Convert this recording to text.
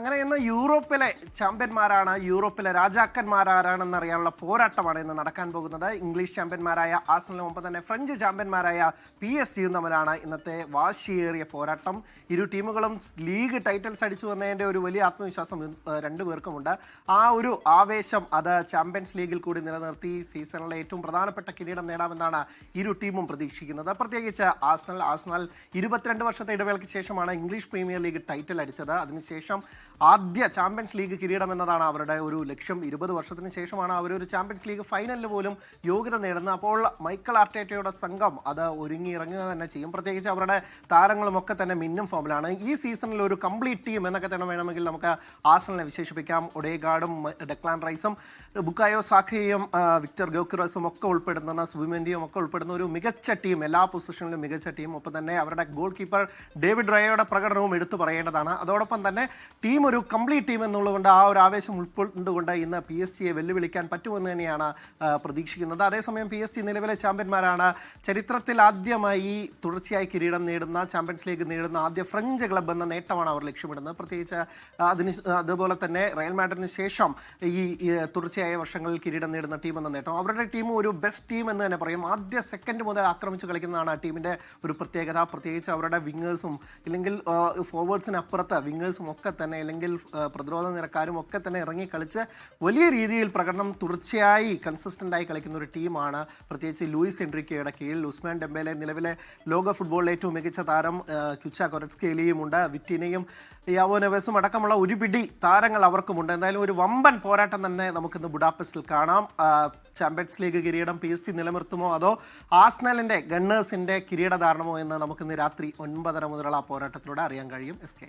അങ്ങനെ ഇന്ന് യൂറോപ്പിലെ ചാമ്പ്യന്മാരാണ്, യൂറോപ്പിലെ രാജാക്കന്മാരാരാണെന്ന് അറിയാനുള്ള പോരാട്ടമാണ് ഇന്ന് നടക്കാൻ പോകുന്നത്. ഇംഗ്ലീഷ് ചാമ്പ്യന്മാരായ ആഴ്സണലും ഒപ്പം തന്നെ ഫ്രഞ്ച് ചാമ്പ്യന്മാരായ PSG തമ്മിലാണ് ഇന്നത്തെ വാശിയേറിയ പോരാട്ടം. ഇരു ടീമുകളും ലീഗ് ടൈറ്റിൽസ് അടിച്ചു വന്നതിൻ്റെ ഒരു വലിയ ആത്മവിശ്വാസം രണ്ടുപേർക്കുമുണ്ട്. ആ ഒരു ആവേശം അത് ചാമ്പ്യൻസ് ലീഗിൽ കൂടി നിലനിർത്തി സീസണിലെ ഏറ്റവും പ്രധാനപ്പെട്ട കിരീടം നേടാമെന്നാണ് ഇരു ടീമും പ്രതീക്ഷിക്കുന്നത്. പ്രത്യേകിച്ച് ആഴ്സണൽ 22 വർഷത്തെ ഇടവേളയ്ക്ക് ശേഷമാണ് ഇംഗ്ലീഷ് പ്രീമിയർ ലീഗ് ടൈറ്റിൽ അടിച്ചത്. അതിനുശേഷം ആദ്യ ചാമ്പ്യൻസ് ലീഗ് കിരീടം എന്നതാണ് അവരുടെ ഒരു ലക്ഷ്യം. 20 വർഷത്തിന് ശേഷമാണ് അവരൊരു ചാമ്പ്യൻസ് ലീഗ് ഫൈനലിൽ പോലും യോഗ്യത നേടുന്നത്. അപ്പോൾ മൈക്കൽ ആർട്ടേറ്റയുടെ സംഘം അത് ഒരുങ്ങി ഇറങ്ങുക തന്നെ ചെയ്യും. പ്രത്യേകിച്ച് അവരുടെ താരങ്ങളും ഒക്കെ തന്നെ മിന്നും ഫോമിലാണ്. ഈ സീസണിൽ ഒരു കംപ്ലീറ്റ് ടീം എന്നൊക്കെ തന്നെ വേണമെങ്കിൽ നമുക്ക് ആഴ്സണലിനെ വിശേഷിപ്പിക്കാം. ഒഡേഗാർഡും ഡെക്ലാൻ റൈസും ബുക്കായോ സാക്കയും വിക്ടർ ഗോക്യുറസും ഒക്കെ ഉൾപ്പെടുന്ന സുബിമെൻഡിയും ഒക്കെ ഉൾപ്പെടുന്ന ഒരു മികച്ച ടീം, എല്ലാ പൊസിഷനിലും മികച്ച ടീം. ഒപ്പം തന്നെ അവരുടെ ഗോൾ കീപ്പർ ഡേവിഡ് റയോയുടെ പ്രകടനവും എടുത്തു പറയേണ്ടതാണ്. അതോടൊപ്പം തന്നെ ടീം ഒരു കംപ്ലീറ്റ് ടീം എന്നുള്ളതുകൊണ്ട് ആ ഒരു ആവേശം ഉൾക്കൊണ്ടുകൊണ്ട് ഇന്ന് PSG വെല്ലുവിളിക്കാൻ പറ്റുമെന്ന് തന്നെയാണ് പ്രതീക്ഷിക്കുന്നത്. അതേസമയം PSG നിലവിലെ ചാമ്പ്യന്മാരാണ്. ചരിത്രത്തിൽ ആദ്യമായി തുടർച്ചയായി കിരീടം നേടുന്ന, ചാമ്പ്യൻസ് ലീഗ് നേടുന്ന ആദ്യ ഫ്രഞ്ച് ക്ലബ് എന്ന നേട്ടമാണ് അവർ ലക്ഷ്യമിടുന്നത്. പ്രത്യേകിച്ച് അതുപോലെ തന്നെ റയൽ മാഡ്രിഡിന് ശേഷം ഈ തുടർച്ചയായ വർഷങ്ങളിൽ കിരീടം നേടുന്ന ടീം എന്ന നേട്ടം. അവരുടെ ടീം ഒരു ബെസ്റ്റ് ടീം എന്ന് തന്നെ പറയും. ആദ്യ സെക്കൻഡ് മുതൽ ആക്രമിച്ച് കളിക്കുന്നതാണ് ആ ടീമിൻ്റെ ഒരു പ്രത്യേകത. പ്രത്യേകിച്ച് അവരുടെ വിങ്ങേഴ്സും ഇല്ലെങ്കിൽ ഫോർവേഡ്സിനപ്പുറത്ത് വിങ്ങേഴ്സും ഒക്കെ തന്നെ അല്ലെങ്കിൽ പ്രതിരോധ നിരക്കാരും ഒക്കെ തന്നെ ഇറങ്ങി കളിച്ച് വലിയ രീതിയിൽ പ്രകടനം തുടർച്ചയായി കൺസിസ്റ്റൻ്റായി കളിക്കുന്ന ഒരു ടീമാണ്. പ്രത്യേകിച്ച് ലൂയിസ് എൻറിക്കയുടെ കീഴിൽ ഉസ്മാൻ ഡെംബേലെ, നിലവിലെ ലോക ഫുട്ബോളിലെ ഏറ്റവും മികച്ച താരം ക്യുച്ച കൊററ്റ്സ്കേലിയുമുണ്ട്, വിറ്റിനയും യാവോ നെവസും അടക്കമുള്ള ഒരു പിടി താരങ്ങൾ അവർക്കുമുണ്ട്. എന്തായാലും ഒരു വമ്പൻ പോരാട്ടം തന്നെ നമുക്കിന്ന് ബുഡാപെസ്റ്റിൽ കാണാം. ചാമ്പ്യൻസ് ലീഗ് കിരീടം PSG നിലനിർത്തുമോ അതോ ആഴ്സണലിൻ്റെ ഗണ്ണേഴ്സിൻ്റെ കിരീടധാരണമോ എന്ന് നമുക്കിന്ന് രാത്രി 9:30 മുതലുള്ള ആ പോരാട്ടത്തിലൂടെ അറിയാൻ കഴിയും. SK